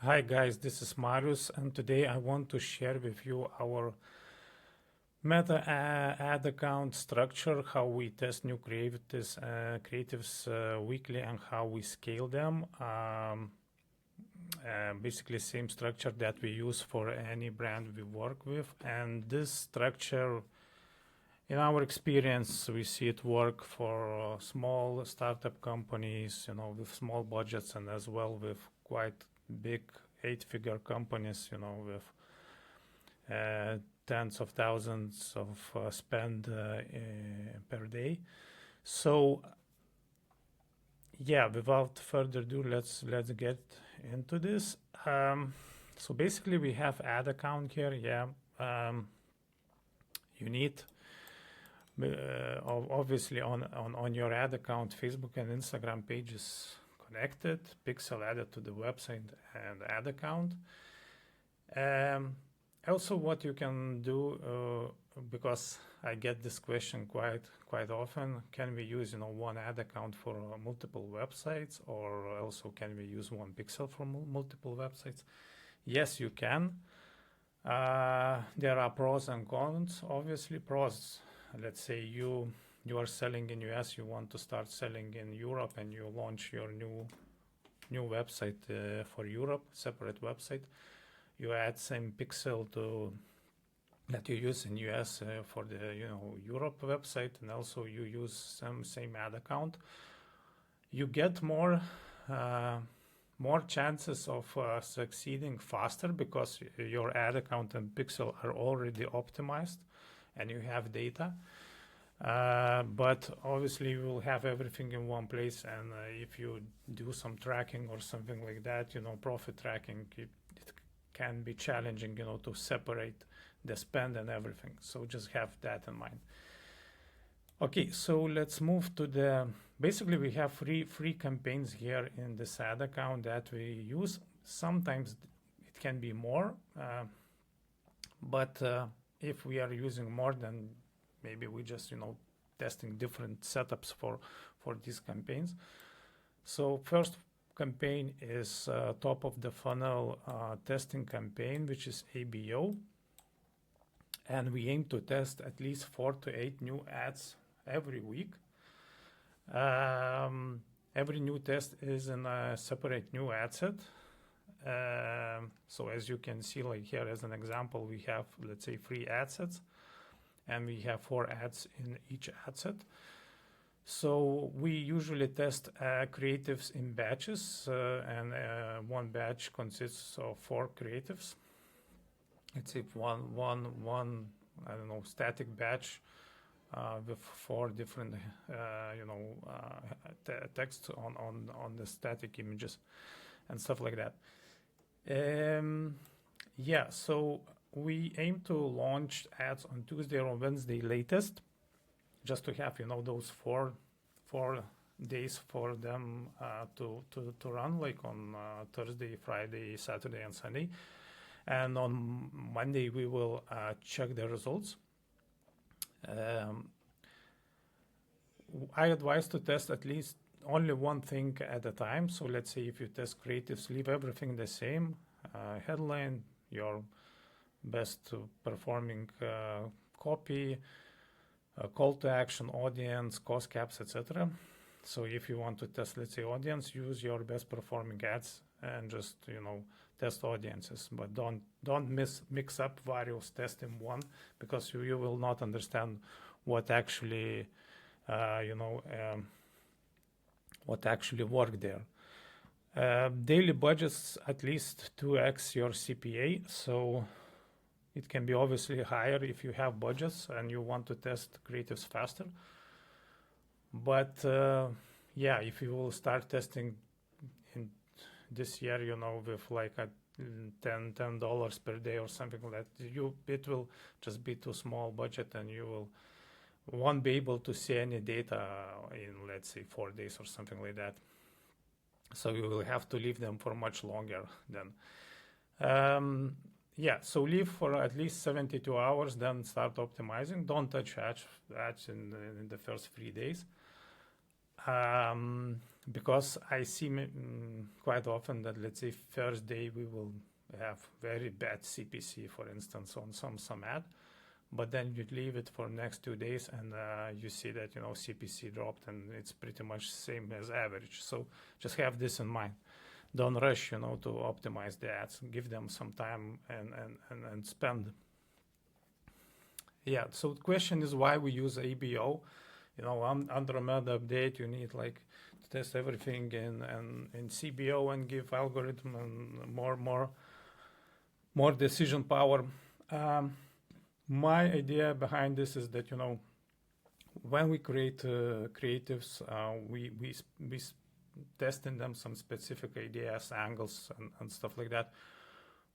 Hi guys, this is Marius, and today I want to share with you our Meta ad account structure, how we test new creatives weekly, and how we scale them. Basically, same structure that we use for any brand we work with, and this structure, in our experience, we see it work for small startup companies, with small budgets, and as well with quite big 8-figure companies, with tens of thousands of spend per day. So yeah, without further ado, let's get into this. So basically, we have ad account here. Yeah, you need obviously on your ad account, Facebook and Instagram pages connected, pixel added to the website and ad account. Also, what you can do, because I get this question quite often, can we use one ad account for multiple websites, or also can we use one pixel for multiple websites? Yes, you can. There are pros and cons. Obviously, pros. Let's say you are selling in US, you want to start selling in Europe, and you launch your new website for Europe, separate website. You add same pixel that you use in US for the Europe website, and also you use same ad account. You get more chances of succeeding faster because your ad account and pixel are already optimized and you have data. But obviously you will have everything in one place, and if you do some tracking or something like that, profit tracking, it can be challenging, to separate the spend and everything. So just have that in mind. Okay, so let's move to basically we have free campaigns here in this ad account that we use. Sometimes it can be more, but if we are using more, then maybe we just testing different setups for these campaigns. So first campaign is top of the funnel testing campaign, which is ABO, and we aim to test at least 4 to 8 new ads every week. Every new test is in a separate new ad set. So as you can see, like here as an example, we have, let's say, 3 ad sets, and we have 4 ads in each ad set. So we usually test creatives in batches, and one batch consists of 4 creatives. Let's say one I don't know, static batch with 4 different text on the static images and stuff like that. Yeah, so we aim to launch ads on Tuesday or Wednesday latest, just to have those 4 days for them to run, like on Thursday, Friday, Saturday, and Sunday. And on Monday we will check the results. I advise to test at least only one thing at a time. So let's say if you test creatives, leave everything the same. Headline, your best performing copy, call to action, audience, cost caps, etc. So if you want to test, let's say, audience, use your best performing ads and just test audiences, but don't mix up various tests in one, because you will not understand what actually what actually worked there. Daily budgets at least 2x your CPA, so it can be obviously higher if you have budgets and you want to test creatives faster. But yeah, if you will start testing in this year, with like a $10 per day or something like that, it will just be too small budget, and you won't be able to see any data in, let's say, 4 days or something like that. So you will have to leave them for much longer then. Yeah, so leave for at least 72 hours, then start optimizing. Don't touch ads in the first 3 days. because I see quite often that, let's say, first day we will have very bad CPC, for instance, on some ad, but then you leave it for next 2 days and you see that, you know, CPC dropped and it's pretty much same as average. So just have this in mind. Don't rush, you know, to optimize the ads. Give them some time and spend. Yeah, so the question is why we use ABO. You know, Andromeda update, you need like to test everything in CBO and give algorithm and more decision power. My idea behind this is that, you know, when we create creatives, we testing them some specific ideas, angles, and stuff like that.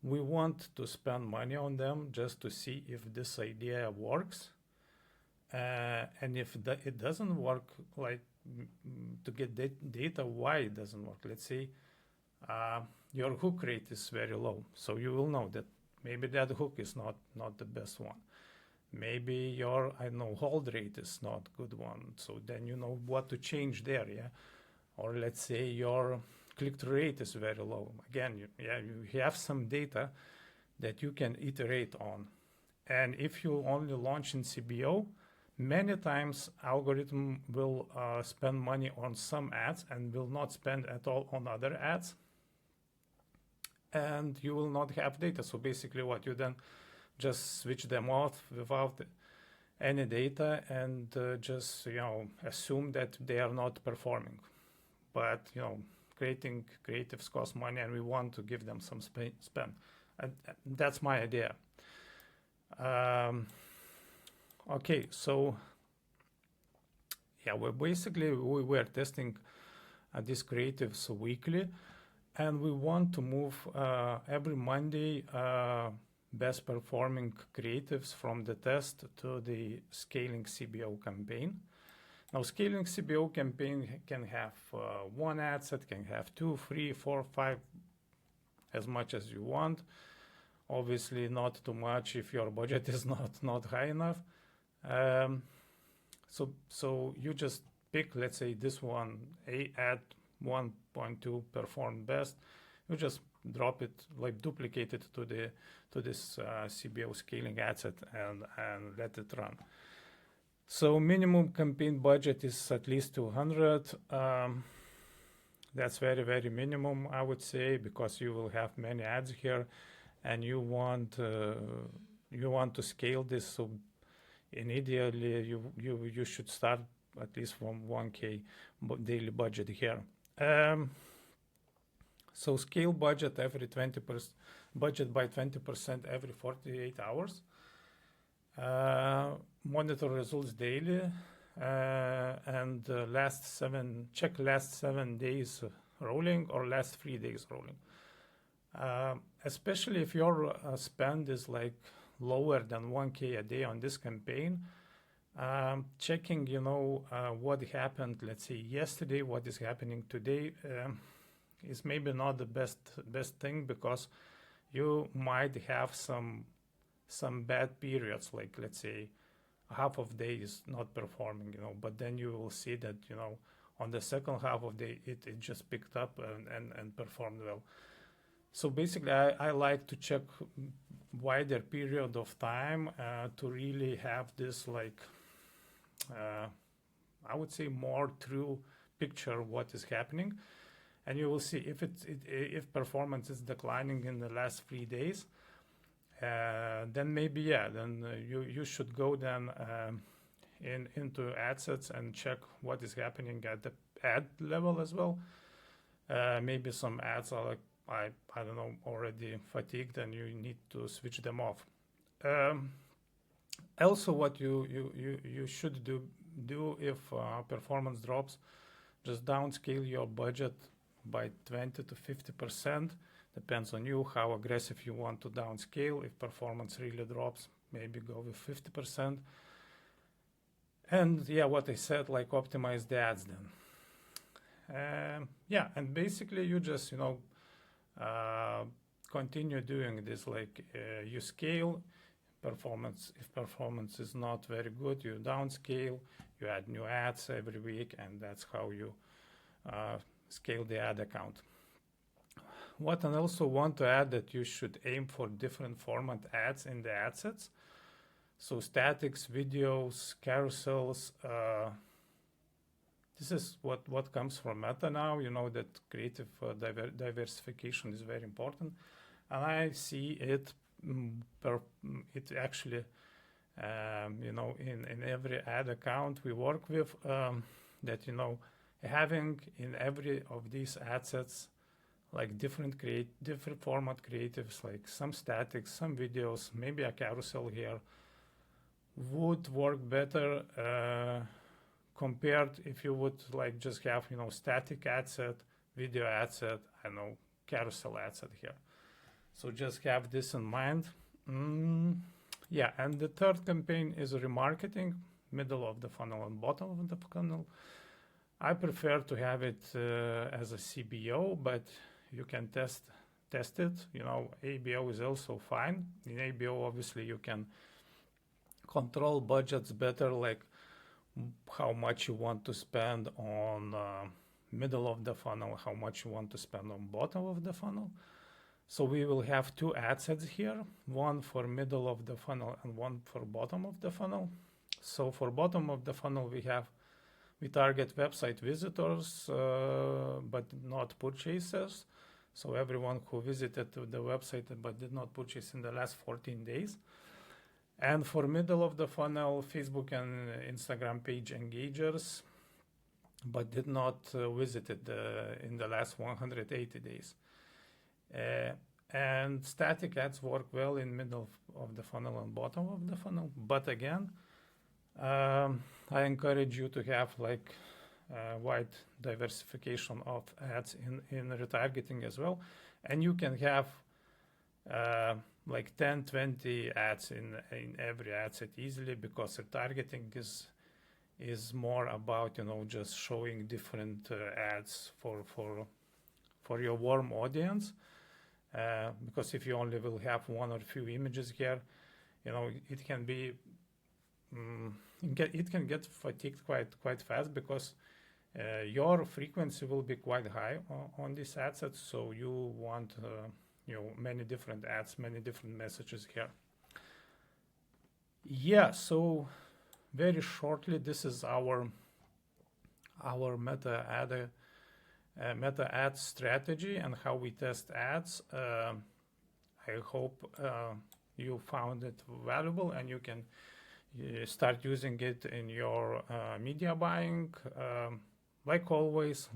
We want to spend money on them just to see if this idea works. And if it doesn't work, like to get data, why it doesn't work. Let's say your hook rate is very low. So you will know that maybe that hook is not the best one. Maybe your, I don't know, hold rate is not good one. So then you know what to change there, yeah? Or let's say your click-through rate is very low. Again, you have some data that you can iterate on. And if you only launch in CBO, many times algorithm will spend money on some ads and will not spend at all on other ads. And you will not have data. So basically what you then just switch them off without any data and just, you know, assume that they are not performing. But, you know, creating creatives cost money and we want to give them some spend. And that's my idea. Okay, so yeah, we were testing these creatives weekly, and we want to move every Monday best performing creatives from the test to the scaling CBO campaign. Now, scaling CBO campaign can have one ad set, can have 2, 3, 4, 5, as much as you want. Obviously, not too much if your budget is not high enough. So you just pick, let's say this one, ad 1.2 performed best. You just drop it, like duplicate it to this CBO scaling ad set and let it run. So minimum campaign budget is at least 200. That's very, very minimum, I would say, because you will have many ads here, and you want to scale this. So ideally, you should start at least from 1K daily budget here. So scale budget every 20%, budget by 20% every 48 hours. Monitor results daily, and check last 7 days rolling or last 3 days rolling. Especially if your spend is like lower than 1K a day on this campaign, checking, you know, what happened, let's say yesterday, what is happening today, is maybe not the best thing, because you might have some bad periods, like let's say half of day is not performing, you know, but then you will see that, you know, on the second half of the day it just picked up and performed well. So basically I like to check wider period of time to really have this, like I would say more true picture what is happening. And you will see if performance is declining in the last 3 days, then maybe then you should go then into ad sets and check what is happening at the ad level as well. Maybe some ads are like I don't know, already fatigued, and you need to switch them off. Also, what you should do if performance drops, just downscale your budget by 20 to 50%. Depends on you how aggressive you want to downscale. If performance really drops, maybe go with 50%. And yeah, what I said, like optimize the ads then. Yeah, and basically you just, you know, continue doing this, like you scale performance. If performance is not very good, you downscale, you add new ads every week, and that's how you scale the ad account. What I also want to add that you should aim for different format ads in the ad sets. So statics, videos, carousels. This is what comes from Meta now. You know that creative diversification is very important, and I see it. It actually, in every ad account we work with, that having in every of these ad sets like different format creatives, like some statics, some videos, maybe a carousel here, would work better compared if you would like just have static ad set, video ad set, carousel ad set here. So just have this in mind. Yeah, and the third campaign is remarketing, middle of the funnel and bottom of the funnel. I prefer to have it as a CBO, but you can test it. ABO is also fine. In ABO, obviously, you can control budgets better, like how much you want to spend on middle of the funnel, how much you want to spend on bottom of the funnel. So we will have two ad sets here, one for middle of the funnel and one for bottom of the funnel. So for bottom of the funnel, we target website visitors, but not purchasers. So everyone who visited the website but did not purchase in the last 14 days. And for middle of the funnel, Facebook and Instagram page engagers, but did not visit it in the last 180 days. And static ads work well in middle of the funnel and bottom of the funnel. But again, I encourage you to have like wide diversification of ads in retargeting as well. And you can have like 10, 20 ads in every ad set easily, because retargeting is more about just showing different ads for your warm audience. Because if you only will have one or few images here, it can be it can get fatigued quite fast, because your frequency will be quite high on these ad sets. So you want many different ads, many different messages here. Yeah, so very shortly, this is our meta ad strategy and how we test ads. I hope you found it valuable and you can start using it in your media buying. Like always,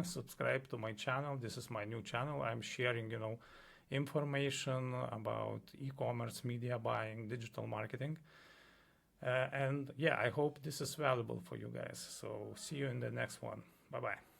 subscribe to my channel. This is my new channel. I'm sharing, information about e-commerce, media buying, digital marketing. And yeah, I hope this is valuable for you guys. So see you in the next one. Bye-bye.